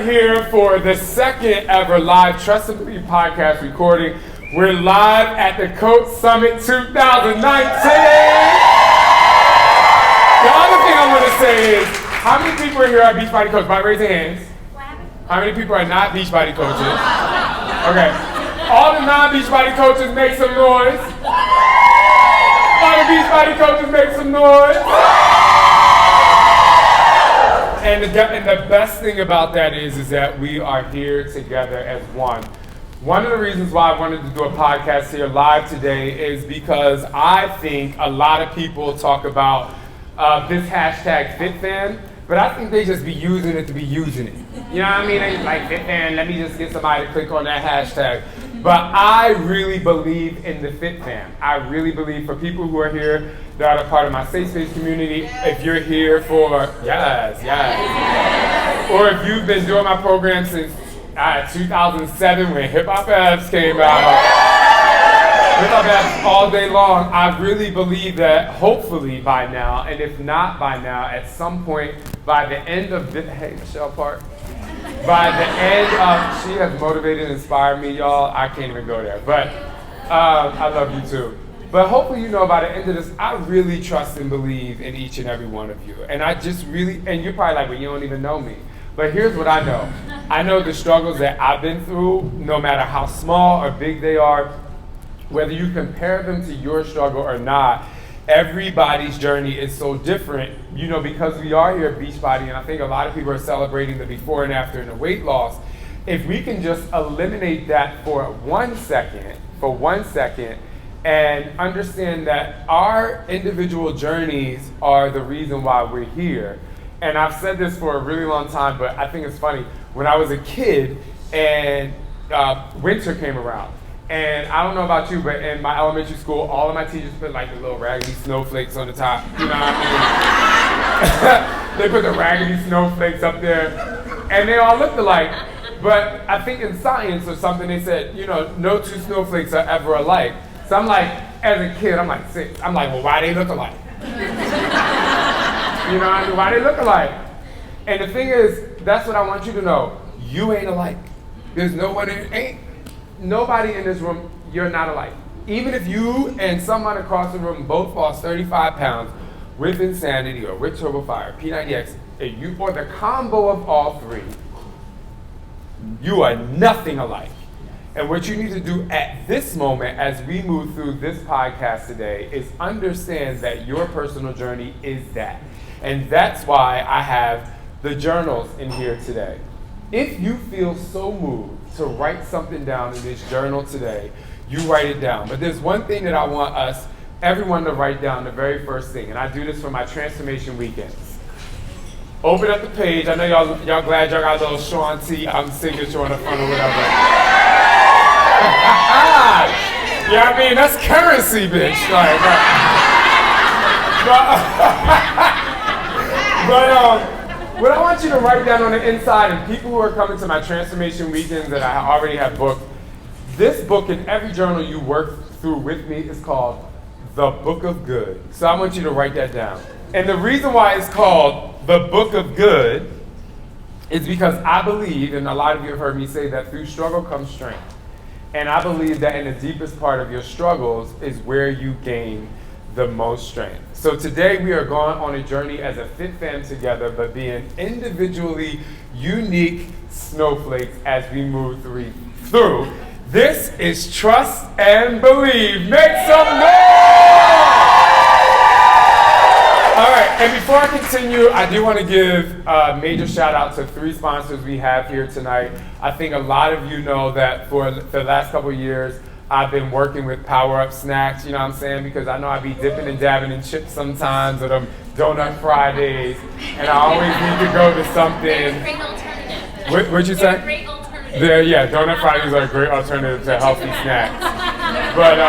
here for the second ever live Trust and Believe podcast recording. We're live at the Coach Summit 2019. The other thing I want to say is, how many people are here at Beachbody Coach? By raise your hands. How many people are not Beachbody coaches? Okay. All the non-Beachbody coaches make some noise. All the Beachbody coaches make some noise. And the best thing about that is that we are here together as one. One of the reasons why I wanted to do a podcast here live today is because I think a lot of people talk about this hashtag FitFam, but I think they just be using it to be using it. You know what I mean? They like FitFam, let me just get somebody to click on that hashtag. But I really believe in the FitFam. I really believe for people who are here that are part of my safe space community, if you're here for, yes. Or if you've been doing my program since 2007 when Hip Hop Abs came out, Hip Hop Abs all day long, I really believe that hopefully by now, and if not by now, at some point by the end of this, hey, Michelle Park, by the end of, she has motivated and inspired me, y'all. I can't even go there, but I love you too. But hopefully you know by the end of this, I really trust and believe in each and every one of you. And I just really, and you're probably like, well, you don't even know me. But here's what I know. I know the struggles that I've been through, no matter how small or big they are, whether you compare them to your struggle or not, everybody's journey is so different, you know, because we are here at Beachbody, and I think a lot of people are celebrating the before and after and the weight loss. If we can just eliminate that for 1 second, and understand that our individual journeys are the reason why we're here. And I've said this for a really long time, but I think it's funny. When I was a kid and winter came around, and I don't know about you, but in my elementary school, all of my teachers put like the little raggedy snowflakes on the top. You know what I mean? They put the raggedy snowflakes up there, and they all looked alike. But I think in science or something, they said, you know, no two snowflakes are ever alike. So I'm like, as a kid, I'm like 6. I'm like, well, why they look alike? You know what I mean? Why they look alike? And the thing is, that's what I want you to know. You ain't alike. There's nobody in this room, you're not alike. Even if you and someone across the room both lost 35 pounds with Insanity or with Turbo Fire, P90X, and you or the combo of all three, you are nothing alike. And what you need to do at this moment as we move through this podcast today is understand that your personal journey is that. And that's why I have the journals in here today. If you feel so moved to write something down in this journal today, you write it down. But there's one thing that I want everyone to write down, the very first thing, and I do this for my transformation weekends. Open up the page. I know y'all glad y'all got a little Shaun signature on the front or whatever. Yeah, I mean, that's currency, bitch. Like, but what I want you to write down on the inside, and people who are coming to my transformation weekends that I already have booked, this book in every journal you work through with me is called The Book of Good. So I want you to write that down. And the reason why it's called The Book of Good is because I believe, and a lot of you have heard me say that through struggle comes strength. And I believe that in the deepest part of your struggles is where you gain the most strength. So today we are going on a journey as a fit fam together, but being individually unique snowflakes as we move through. This is Trust and Believe. Make some noise! All right, and before I continue, I do want to give a major shout out to 3 sponsors we have here tonight. I think a lot of you know that for the last couple of years, I've been working with Power Up Snacks, you know what I'm saying? Because I know I be dipping and dabbing in chips sometimes, or them Donut Fridays, and I always need to go to something. They're a great alternative. What'd you say? They're a great alternative. Yeah, Donut Fridays are a great alternative to healthy snacks. But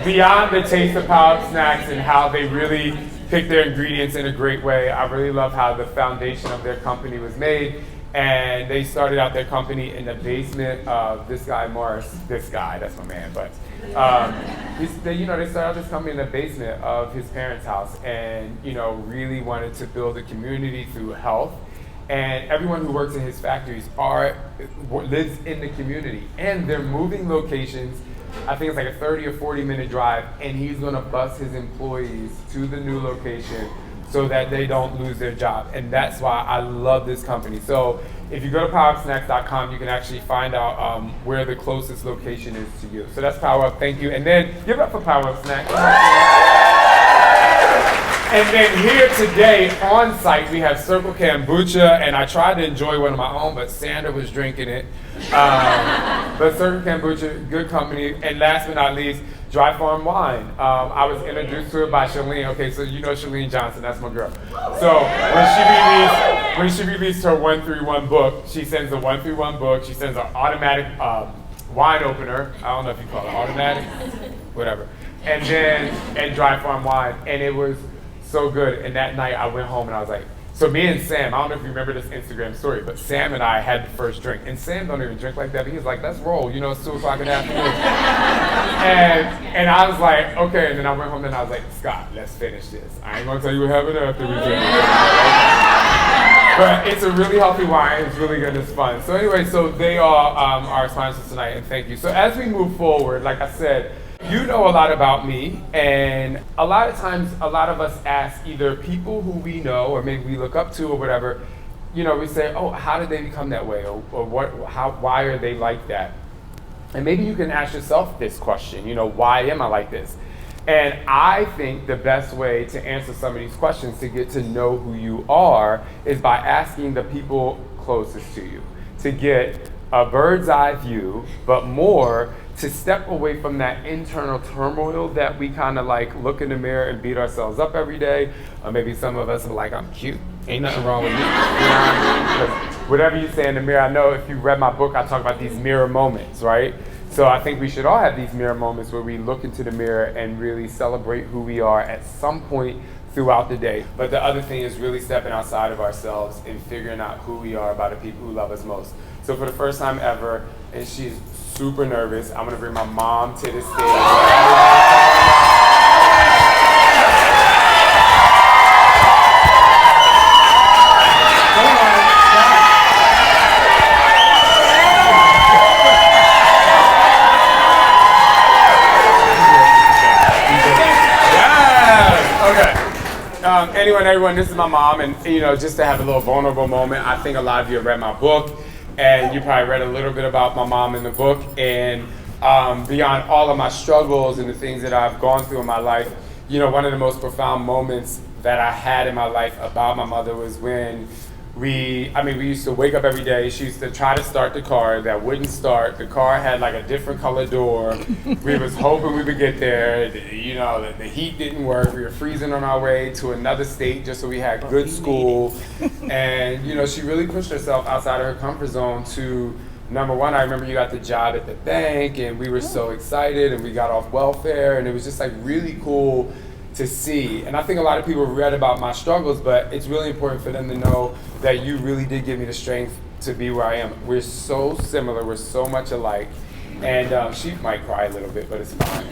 beyond the taste of Power Up Snacks and how they really pick their ingredients in a great way, I really love how the foundation of their company was made. And they started out their company in the basement of this guy, Morris. This guy, that's my man. But they started out this company in the basement of his parents' house, and really wanted to build a community through health and everyone who works in his factories lives in the community, and they're moving locations. I think it's like a 30 or 40-minute drive, and he's going to bus his employees to the new location so that they don't lose their job. And that's why I love this company. So if you go to powerupsnacks.com, you can actually find out where the closest location is to you. So that's Power Up. Thank you. And then give it up for Power Up Snacks. And then here today on site, we have Circle Kombucha, and I tried to enjoy one of my own, but Sandra was drinking it. But Circle Kombucha, good company. And last but not least, Dry Farm Wine. I was introduced to it by Shalene. Okay, so you know Shalene Johnson, that's my girl. So when she released her 131 book, she sends the 131 book, she sends an automatic wine opener. I don't know if you call it automatic, whatever. And Dry Farm Wine, and it was so good. And that night I went home and I was like, so me and Sam, I don't know if you remember this Instagram story, but Sam and I had the first drink. And Sam don't even drink like that, but he was like, let's roll, it's 2 o'clock in the afternoon. and I was like, okay, and then I went home and I was like, Scott, let's finish this. I ain't gonna tell you what happened after we drink. But it's a really healthy wine, it's really good, it's fun. So anyway, so they are our sponsors tonight, and thank you. So as we move forward, like I said, you know a lot about me, and a lot of times, a lot of us ask either people who we know or maybe we look up to or whatever, we say, oh, how did they become that way? Or why are they like that? And maybe you can ask yourself this question, why am I like this? And I think the best way to answer some of these questions, to get to know who you are, is by asking the people closest to you, to get a bird's eye view, but more to step away from that internal turmoil that we kind of like look in the mirror and beat ourselves up every day. Or maybe some of us are like, I'm cute, ain't nothing wrong with me. Because whatever you say in the mirror, I know if you read my book, I talk about these mirror moments, right? So I think we should all have these mirror moments where we look into the mirror and really celebrate who we are at some point throughout the day. But the other thing is really stepping outside of ourselves and figuring out who we are by the people who love us most. So for the first time ever, and she's super nervous, I'm gonna bring my mom to the stage. Anyway, everyone, this is my mom, and just to have a little vulnerable moment, I think a lot of you have read my book, and you probably read a little bit about my mom in the book, and beyond all of my struggles and the things that I've gone through in my life, one of the most profound moments that I had in my life about my mother was when we used to wake up every day. She used to try to start the car that wouldn't start. The car had like a different color door. We was hoping we would get there. The heat didn't work. We were freezing on our way to another state just so we had good school. And, she really pushed herself outside of her comfort zone to, number one, I remember you got the job at the bank and we were so excited and we got off welfare and it was just like really cool to see. And I think a lot of people read about my struggles, but it's really important for them to know that you really did give me the strength to be where I am. We're so similar, we're so much alike. And she might cry a little bit, but it's fine.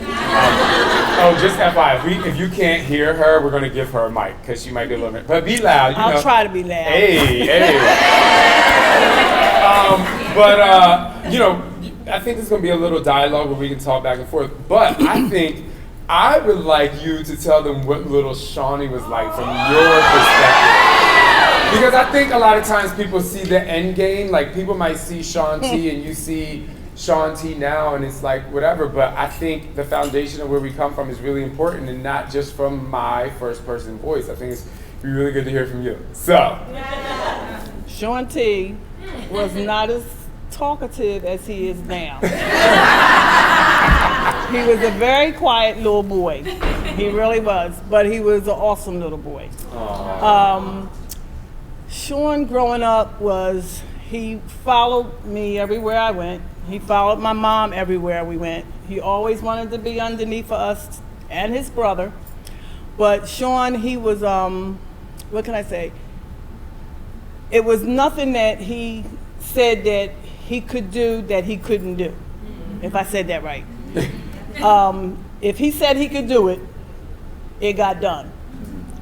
Just FYI, if you can't hear her, we're gonna give her a mic, because she might be a little bit, but be loud, I'll try to be loud. Hey. I think there's gonna be a little dialogue where we can talk back and forth, but I think I would like you to tell them what little Shawnee was like from your perspective. Because I think a lot of times people see the end game, like people might see Shaun T and you see Shaun T now and it's like whatever, but I think the foundation of where we come from is really important and not just from my first person voice. I think it's be really good to hear from you. So. Shaun T was not as talkative as he is now. He was a very quiet little boy. He really was, but he was an awesome little boy. Shaun growing up he followed me everywhere I went. He followed my mom everywhere we went. He always wanted to be underneath us and his brother. But Shaun, he was, what can I say? It was nothing that he said that he could do that he couldn't do, if I said that right. If he said he could do it, it got done.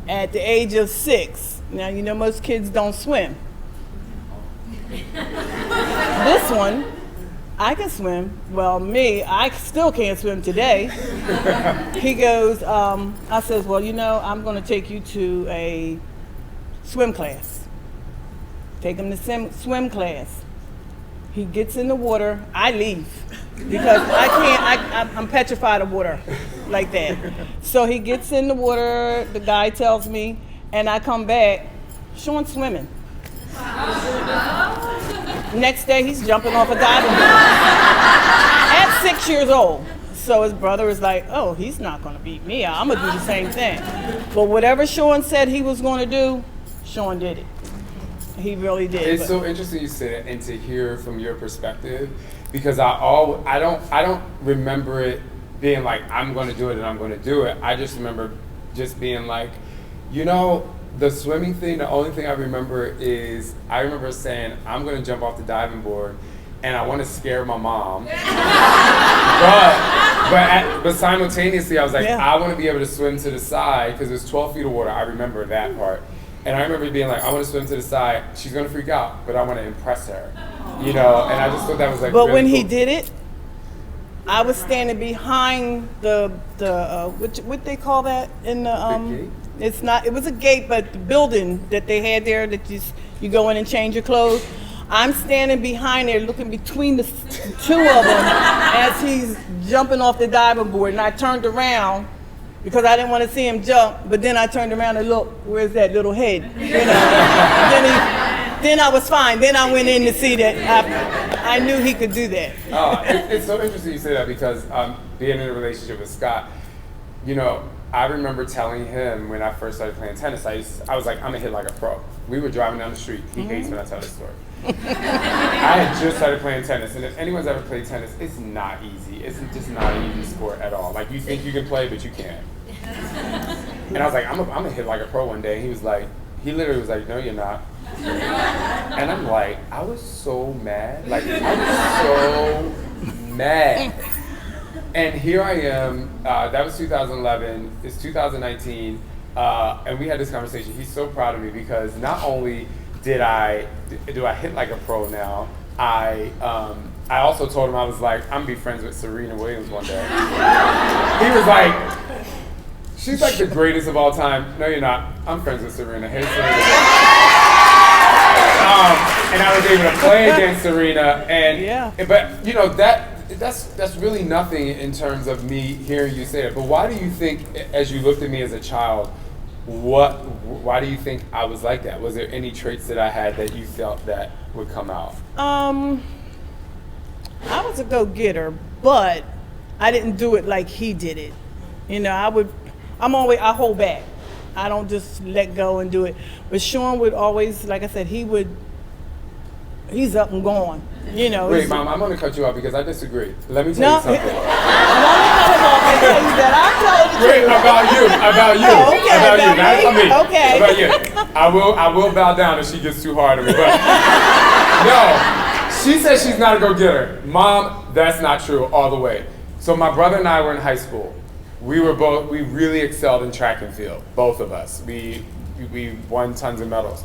At the age of 6, now most kids don't swim. This one, I can swim. Well, me, I still can't swim today. He goes, I says, well, I'm going to take you to a swim class. Take him to swim class. He gets in the water. I leave because I can't. I'm petrified of water like that. So he gets in the water. The guy tells me, and I come back. Shaun's swimming. Next day, he's jumping off a diving board at 6 years old. So his brother is like, "Oh, he's not going to beat me. I'm gonna do the same thing." But whatever Shaun said he was going to do, Shaun did it. He really did. It's so interesting you say that, and to hear from your perspective, because I don't remember it being like I'm going to do it and I'm going to do it. I just remember just being like, the swimming thing. The only thing I remember is I remember saying I'm going to jump off the diving board, and I want to scare my mom. but simultaneously I was like, I want to be able to swim to the side because there's 12 feet of water. I remember that part. And I remember being like, I want to swim to the side. She's going to freak out, but I want to impress her. And I just thought that was like But really when cool. he did it, I was standing behind the what they call that in the gate? It's not. It was a gate, but the building that they had there that you go in and change your clothes. I'm standing behind there, looking between the two of them as he's jumping off the diving board, and I turned around because I didn't want to see him jump. But then I turned around and looked, where's that little head? Then I was fine. Then I went in to see that I knew he could do that. It's so interesting you say that because being in a relationship with Scott, I remember telling him when I first started playing tennis, I was like, I'm gonna hit like a pro. We were driving down the street. He hates when I tell this story. I had just started playing tennis, and if anyone's ever played tennis, it's not easy. It's just not an easy sport at all. Like, you think you can play, but you can't. And I was like, I'm gonna hit like a pro one day. He literally was like, no, you're not. And I'm like, I was so mad. Like, I was so mad. And here I am, that was 2011, it's 2019, and we had this conversation. He's so proud of me because not only do I hit like a pro now, I also told him, I was like, I'm gonna be friends with Serena Williams one day. He was like, she's like the greatest of all time. No, you're not. I'm friends with Serena. Hey, Serena. And I was able to play against Serena, but that's really nothing in terms of me hearing you say that. But why do you think, as you looked at me as a child, why do you think I was like that? Was there any traits that I had that you felt that would come out? I was a go-getter, but I didn't do it like he did it. I hold back. I don't just let go and do it. But Shaun would always, like I said, he's up and gone. Wait, Mom, I'm going to cut you off because I disagree. Let me tell you something. I'm only cutting off and tell you that I'm telling the Wait, truth. about you. Oh, okay, about you, not me? about me. Okay. About you. I will bow down if she gets too hard on me. But no, she says she's not a go-getter. Mom, that's not true all the way. So my brother and I were in high school. We really excelled in track and field, both of us. We won tons of medals.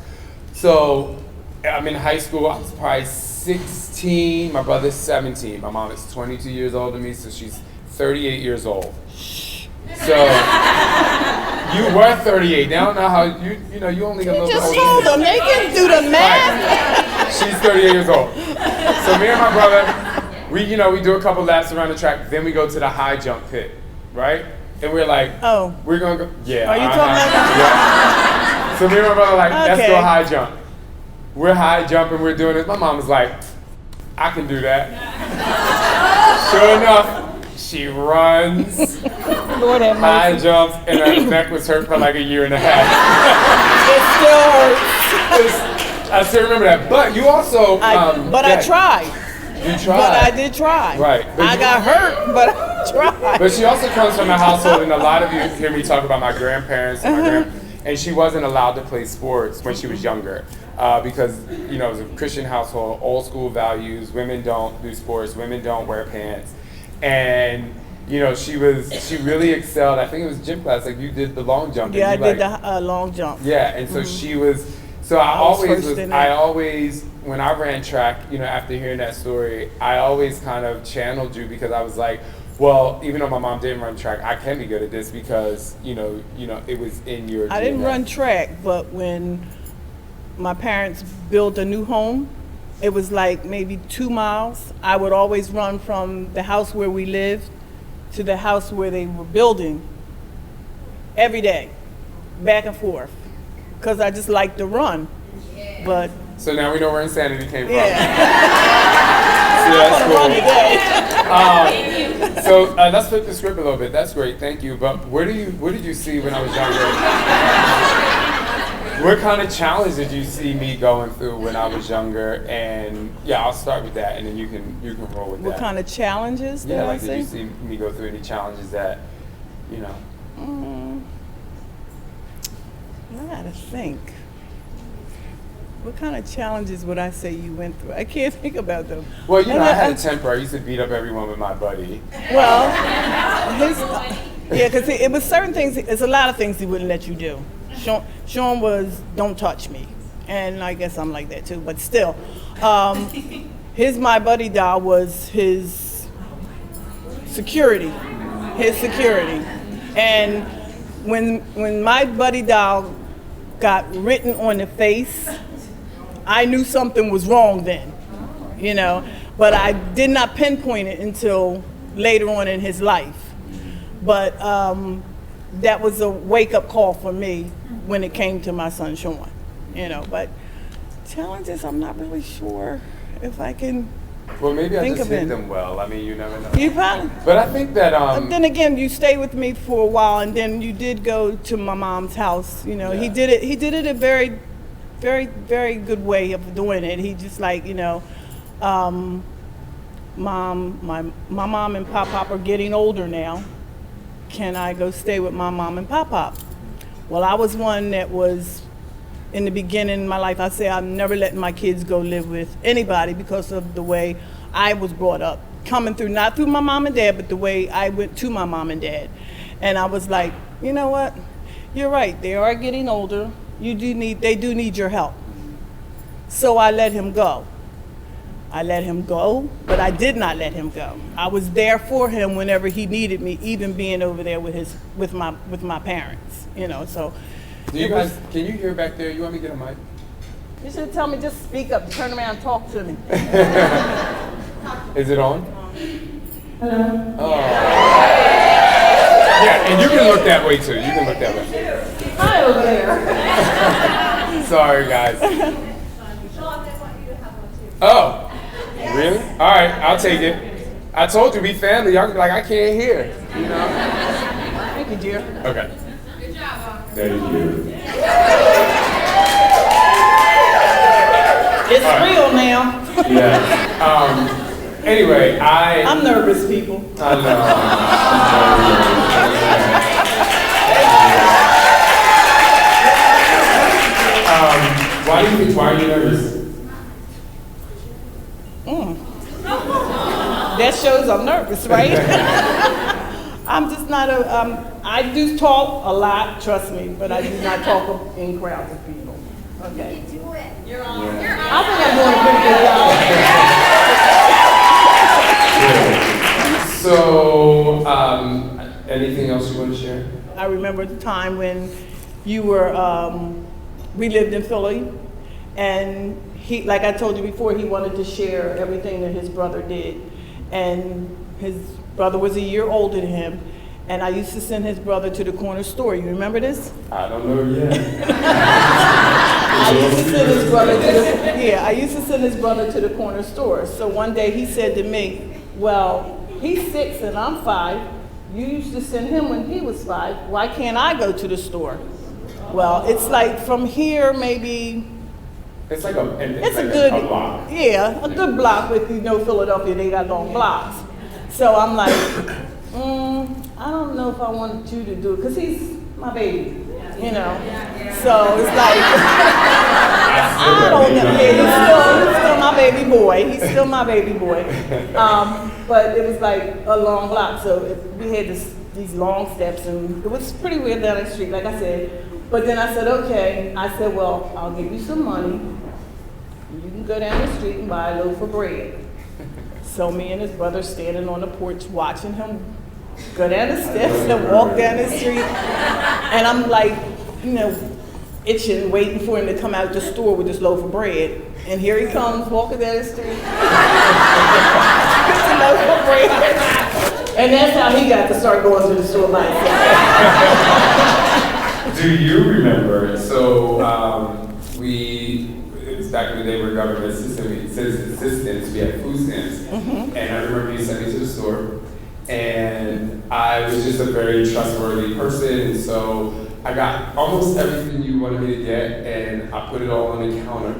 So I'm in high school. I was probably 16. My brother's 17. My mom is 22 years older than me, so she's 38 years old. So you were 38. Now I don't know how you only got a little bit older. Just told them they can do the math. Right. She's 38 years old. So me and my brother, we do a couple laps around the track. Then we go to the high jump pit, right? And we're like, we're gonna go. Yeah. Are you talking about? Yeah. So me and my brother like, let's go high jump. We're high jumping, we're doing this. My mom was like, I can do that. Sure enough, she runs, Lord have high mercy. jumps, and her neck was hurt for like a year and a half. It still hurts. I still remember that. But you also, I tried. You tried. But I did try. Right. I got hurt, but I tried. But she also comes from a household, and a lot of you hear me talk about my grandparents and and she wasn't allowed to play sports when she was younger. Because it was a Christian household, old school values. Women don't do sports. Women don't wear pants. And she really excelled. I think it was gym class. Like you did the long jump. Yeah, I did the long jump. Yeah, and so she was So I always first in I it. always, when I ran track, after hearing that story, I always kind of channeled you because I was like, well, even though my mom didn't run track, I can be good at this because, it was in your I didn't DNA. run track, but when my parents built a new home, it was like maybe 2 miles. I would always run from the house where we lived to the house where they were building every day, back and forth, because I just liked to run. But So now we know where insanity came from. yeah, See, I'm gonna run that's today. cool. So let's flip the script a little bit. That's great, thank you. But what did you see when I was younger? What kind of challenge did you see me going through when I was younger? And yeah, I'll start with that, and then you can roll with that. What kind of challenges did Yeah, I like did you see? see me go through any challenges that, I gotta think. What kind of challenges would I say you went through? I can't think about them. Well, And I had a temper. I used to beat up everyone with my buddy. Well, because it was certain things. It's a lot of things he wouldn't let you do. Shaun was don't touch me, and I guess I'm like that too. But still, my buddy doll was his security, and when my buddy doll got written on the face, I knew something was wrong then, but I did not pinpoint it until later on in his life. But that was a wake-up call for me when it came to my son Shaun, But challenges, I'm not really sure if I can Well, maybe I think just of hit it. them well. I mean, you never know. You probably. But I think that Then again, you stayed with me for a while, and then you did go to my mom's house. He Yeah. did it. He did it a very, very, very good way of doing it. He just like Mom, my mom and Pop are getting older now. Can I go stay with my mom and Pop? Well, I was one that was, in the beginning of my life, I say I'm never letting my kids go live with anybody because of the way I was brought up. Coming through, not through my mom and dad, but the way I went to my mom and dad. And I was like, you know what? You're right, they are getting older. They do need your help. So I let him go. But I did not let him go. I was there for him whenever he needed me, even being over there with my parents. So. Do you guys, can you hear back there? You want me to get a mic? You should tell me, just speak up, turn around, and talk to me. Is it on? Hello. Oh. Yeah, and you can look that way too. Hi over there. Sorry, guys. Oh, really? All right, I'll take it. I told you we family. Y'all can be like, I can't hear. Thank you, dear. Okay. Good job. Thank you. It's real now. Yeah. Anyway, I'm nervous, people. I know. Why are you nervous? That shows I'm nervous, right? I'm just not I do talk a lot, trust me, but I do not talk in crowds of people. Okay. You're on. I think I'm doing a pretty good job. So, anything else you want to share? I remember the time when you were, we lived in Philly, and he, like I told you before, he wanted to share everything that his brother did. And his brother was a year older than him, and I used to send his brother to the corner store. You remember this? I don't know yet. I used to send his brother to the corner store. So one day he said to me, well, he's 6 and I'm 5. You used to send him when he was 5. Why can't I go to the store? Well, it's like from here maybe, It's like a block. yeah, a good block with, Philadelphia, they got long blocks. So I'm like, I don't know if I wanted you to do it, because he's my baby, So it's like, I don't know. Yeah, he's still my baby boy. He's still my baby boy. But it was like a long block, so we had these long steps, and it was pretty weird down the street. Like I said, But then I said, okay. I said, well, I'll give you some money. You can go down the street and buy a loaf of bread. So me and his brother standing on the porch watching him go down the steps and walk down the street. And I'm like, you know, itching, waiting for him to come out the store with this loaf of bread. And here he comes walking down the street. With a loaf of bread. And that's how he got to start going to the store by himself. Do you remember? So it was back in the day where government assistance, we had food stamps. And I remember you sent me to the store. And I was just a very trustworthy person. And so I got almost everything you wanted me to get. And I put it all on the counter.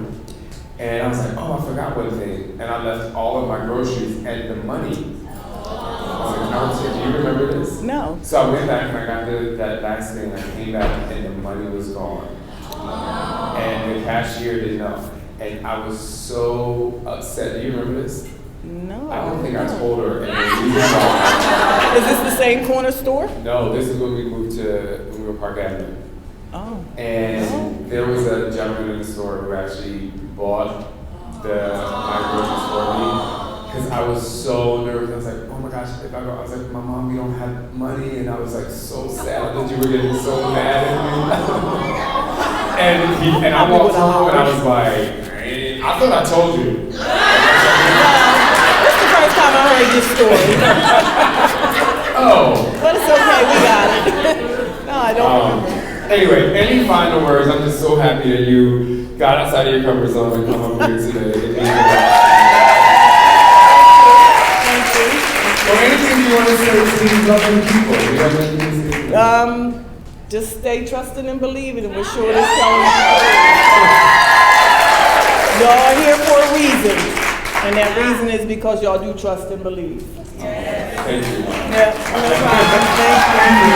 And I was like, oh, I forgot one thing. And I left all of my groceries and the money. Do you remember this? No. So I went back and I got that last thing. I came back and the money was gone. And the cashier didn't know. And I was so upset. Do you remember this? No. I don't think I told her. And Is this the same corner store? No, this is when we moved to Park Avenue. Oh. And there was a gentleman in the store who actually bought my groceries for me. Because I was so nervous. I was like, oh my gosh, if I go, I was like, my mom, we don't have money. And I was like so sad that you were getting so mad at me. and I walked home and I was like, I thought I told you. This is the first time I heard this story. Oh. But it's okay, we got it. No, I don't remember. Anyway, any final words? I'm just so happy that you got outside of your comfort zone and come up here today. Or anything you want to say to these lovely people? Do you have anything to say? Just stay trusting and believing, and we're sure this going Y'all are here for a reason, and that reason is because y'all do trust and believe. Thank you. Yeah, no problem. Thank you.